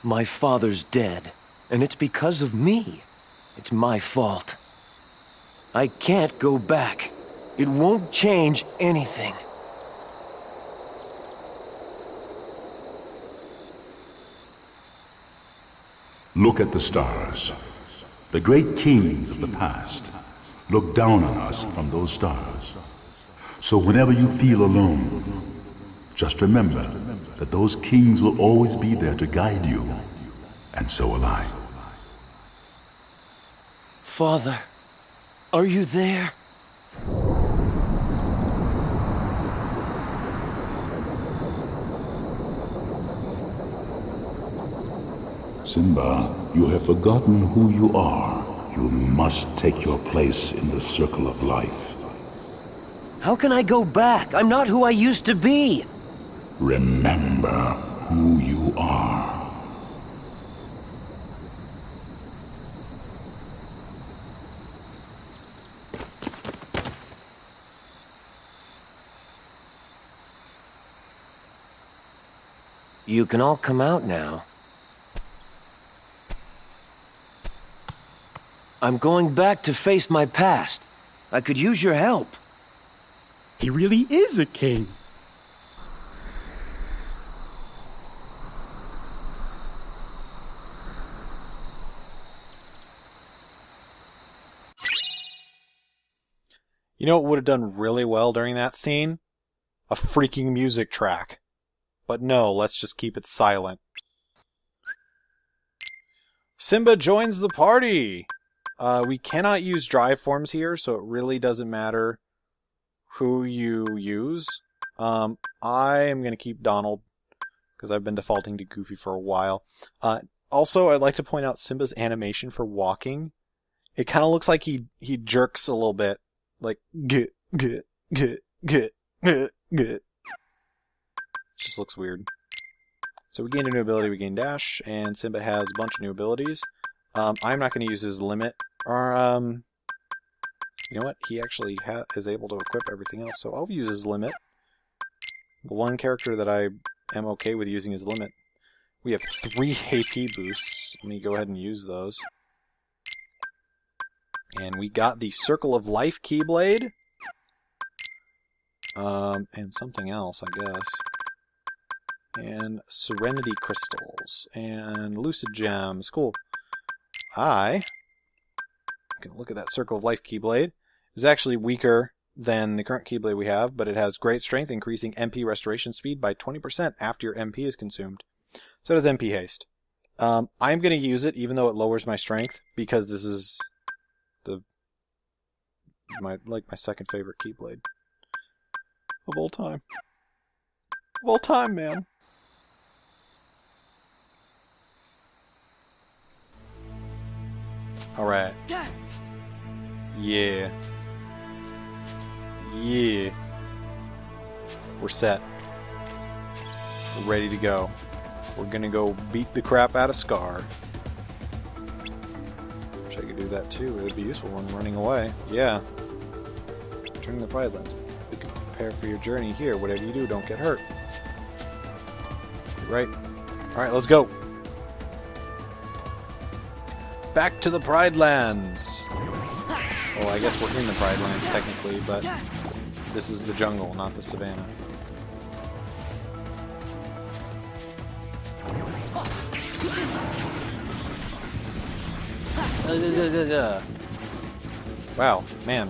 My father's dead, and it's because of me. It's my fault. I can't go back. It won't change anything. Look at the stars. The great kings of the past look down on us from those stars. So whenever you feel alone, just remember that those kings will always be there to guide you. And so will I. Father, are you there? Simba, you have forgotten who you are. You must take your place in the circle of life. How can I go back? I'm not who I used to be. Remember who you are. You can all come out now. I'm going back to face my past. I could use your help. He really is a king. You know what would have done really well during that scene? A freaking music track. But no, let's just keep it silent. Simba joins the party! We cannot use drive forms here, so it really doesn't matter who you use. I am going to keep Donald, because I've been defaulting to Goofy for a while. Also, I'd like to point out Simba's animation for walking. It kind of looks like he jerks a little bit. Like, get. Just looks weird. So we gained a new ability, we gained Dash, and Simba has a bunch of new abilities. I'm not going to use his limit, or, you know what? He actually is able to equip everything else, so I'll use his limit. The one character that I am okay with using his limit. We have 3 AP boosts. Let me go ahead and use those. And we got the Circle of Life Keyblade. And something else, I guess. And Serenity Crystals. And Lucid Gems. Cool. I can look at that Circle of Life Keyblade. It's actually weaker than the current Keyblade we have, but it has great strength, increasing MP restoration speed by 20% after your MP is consumed. So it has MP haste. I'm going to use it, even though it lowers my strength, because this is my second favorite Keyblade of all time. Of all time, man. Alright. Yeah. Yeah. We're set. We're ready to go. We're gonna go beat the crap out of Scar. Wish I could do that too. It would be useful when running away. Yeah. Returning the Pride Lands. We can prepare for your journey here. Whatever you do, don't get hurt. Right. Alright, let's go. Back to the Pride Lands. Well, I guess we're in the Pride Lands technically, but this is the jungle, not the savannah. Wow, man.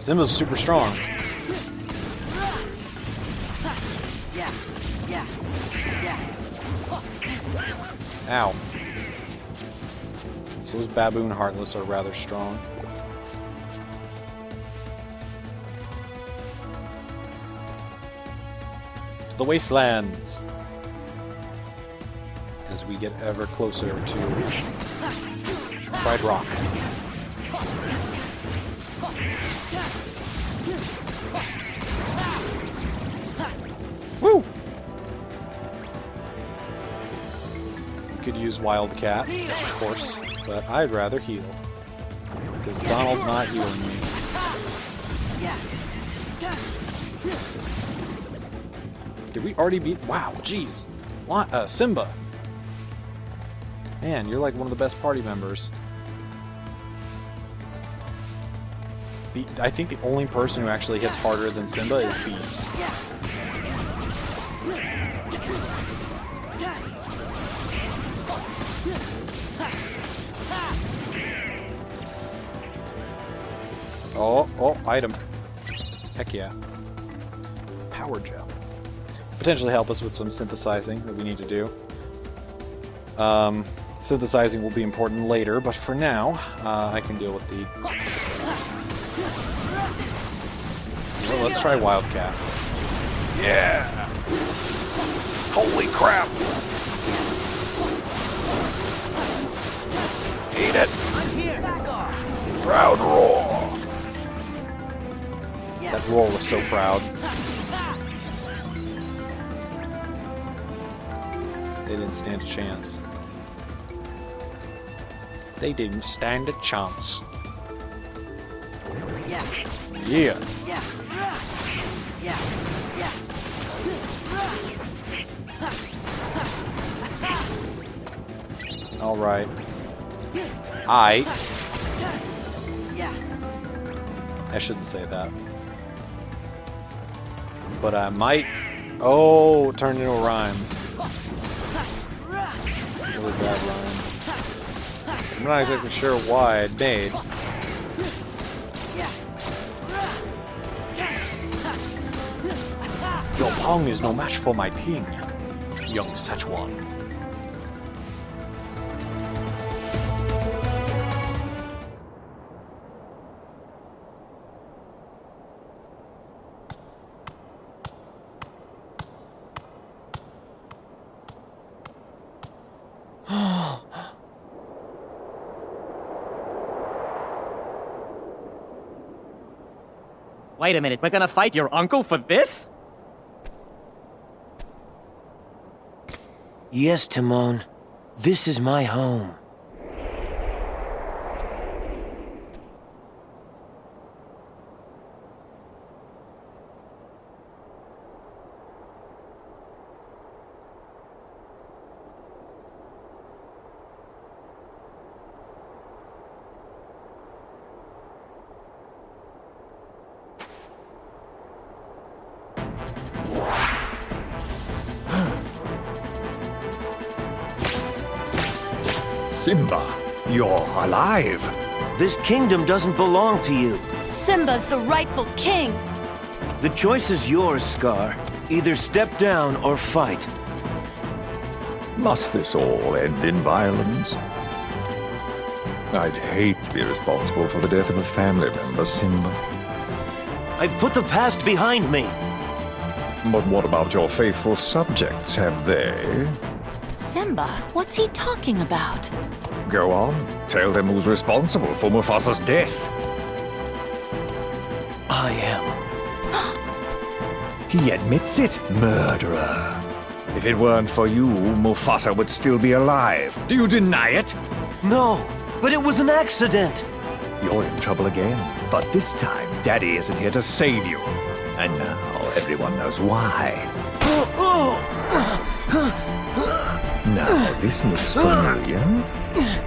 Simba's super strong. Ow. So those Baboon Heartless are rather strong. To the Wastelands. As we get ever closer to Pride Rock. Woo! We could use Wildcat, of course, but I'd rather heal. Because Donald's not healing me. Did we already beat... Wow, jeez. Simba. Man, you're like one of the best party members. I think the only person who actually hits harder than Simba is Beast. Oh, item. Heck yeah. Power gel. Potentially help us with some synthesizing that we need to do. Synthesizing will be important later, but for now, I can deal with the... Well, let's try Wildcat. Yeah! Holy crap! Eat it! I'm here. Back off. Proud roar! That roar was so proud. They didn't stand a chance. They didn't stand a chance. Yeah. Yeah. Yeah. Yeah. Yeah. All right. Yeah. I shouldn't say that. But I might... Oh, it turned into a rhyme. Really bad rhyme. I'm not exactly sure why it made. Your Pong is no match for my Ping, young Szechuan. Wait a minute, we're gonna fight your uncle for this? Yes, Timon. This is my home. Simba, you're alive. This kingdom doesn't belong to you. Simba's the rightful king. The choice is yours, Scar. Either step down or fight. Must this all end in violence? I'd hate to be responsible for the death of a family member, Simba. I've put the past behind me. But what about your faithful subjects? Have they? Simba, what's he talking about? Go on. Tell them who's responsible for Mufasa's death. I am. He admits it, murderer. If it weren't for you, Mufasa would still be alive. Do you deny it? No, but it was an accident. You're in trouble again. But this time, Daddy isn't here to save you. And now everyone knows why. Now, this looks familiar.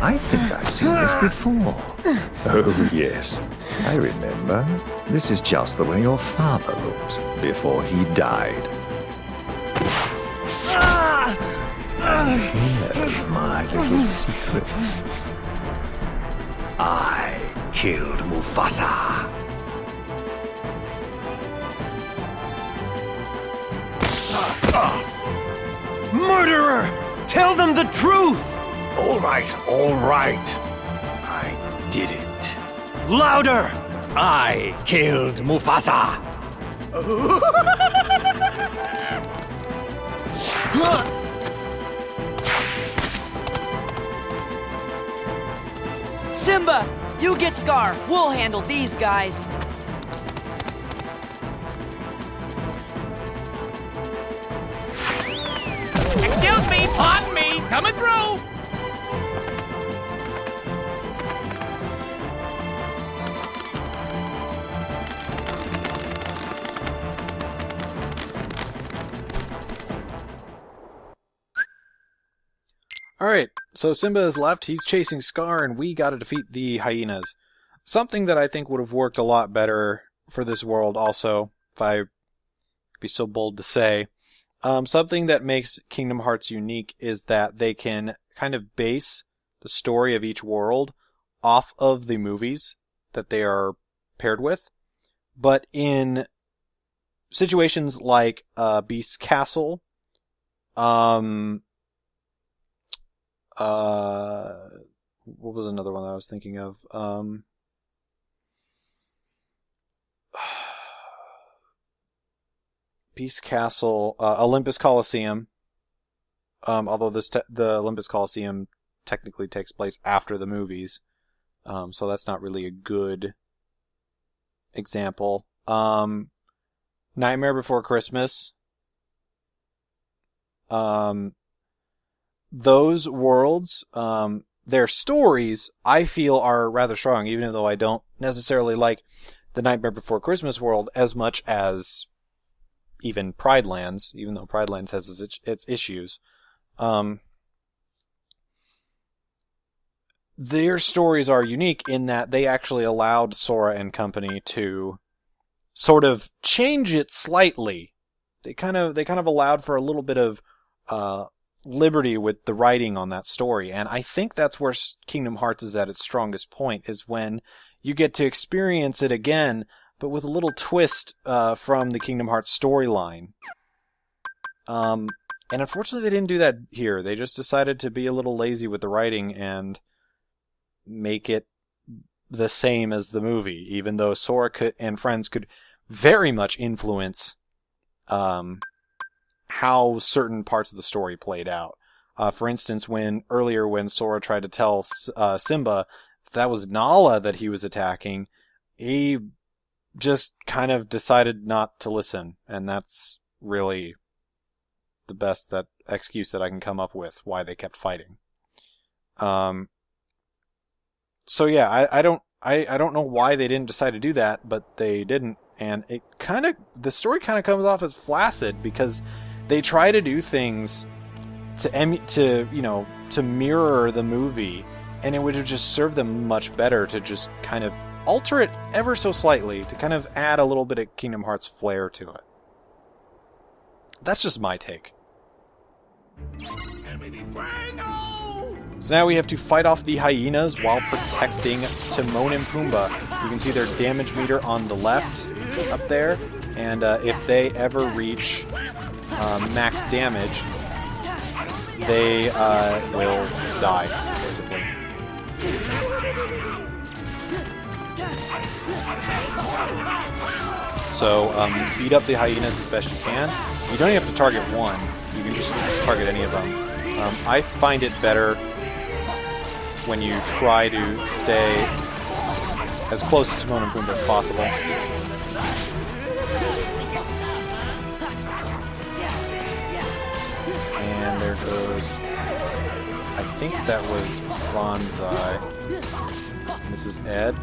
I think I've seen this before. Oh, yes. I remember. This is just the way your father looked before he died. And here's my little secret. I killed Mufasa. Murderer! Tell them the truth! All right, all right. I did it. Louder! I killed Mufasa. Simba, you get Scar. We'll handle these guys. Excuse me, pardon me, coming through! Alright, So Simba is left, he's chasing Scar, and we gotta defeat the hyenas. Something that I think would have worked a lot better for this world also, if I be so bold to say. Something that makes Kingdom Hearts unique is that they can kind of base the story of each world off of the movies that they are paired with. But in situations like Beast's Castle, what was another one that I was thinking of? Beast's Castle, Olympus Coliseum. Although the Olympus Coliseum technically takes place after the movies, so that's not really a good example. Nightmare Before Christmas. Those worlds, their stories, I feel, are rather strong, even though I don't necessarily like the Nightmare Before Christmas world as much as even Pride Lands, even though Pride Lands has its issues. Their stories are unique in that they actually allowed Sora and company to sort of change it slightly. They kind of allowed for a little bit of liberty with the writing on that story, and I think that's where Kingdom Hearts is at its strongest point, is when you get to experience it again, but with a little twist from the Kingdom Hearts storyline. And unfortunately they didn't do that here. They just decided to be a little lazy with the writing and make it the same as the movie, even though Sora and friends could very much influence how certain parts of the story played out. For instance, when Sora tried to tell Simba that was Nala that he was attacking, he just kind of decided not to listen, and that's really the best excuse that I can come up with why they kept fighting. So yeah, I don't know why they didn't decide to do that, but they didn't, and the story kind of comes off as flaccid because they try to do things to mirror the movie, and it would have just served them much better to just kind of alter it ever so slightly to kind of add a little bit of Kingdom Hearts flair to it. That's just my take. So now we have to fight off the hyenas while protecting Timon and Pumba. You can see their damage meter on the left up there, and if they ever reach max damage, they will die, basically. So beat up the hyenas as best you can. You don't even have to target one. You can just target any of them. I find it better when you try to stay as close to Timon and Pumbaa as possible. And there goes... I think that was Bonsai. This is Ed.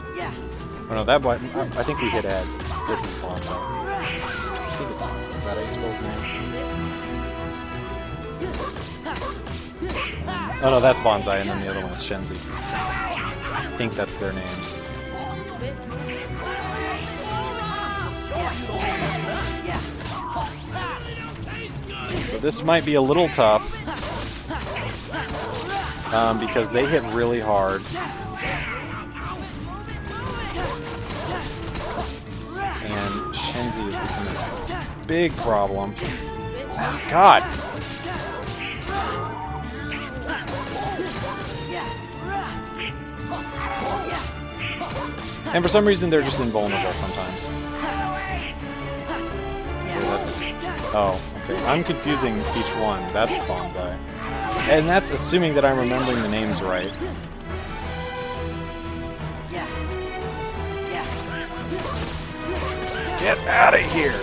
Oh no, that boy... I think we hit Ed. This is Bonsai. I think it's Bonsai. Is that how you spell his name? Oh no, that's Bonsai, and then the other one is Shenzi. I think that's their names. So this might be a little tough, because they hit really hard. And Shenzi is becoming a big problem. God! And for some reason, they're just invulnerable sometimes. Okay, okay. I'm confusing each one. That's Bonsai. And that's assuming that I'm remembering the names right. Get out of here!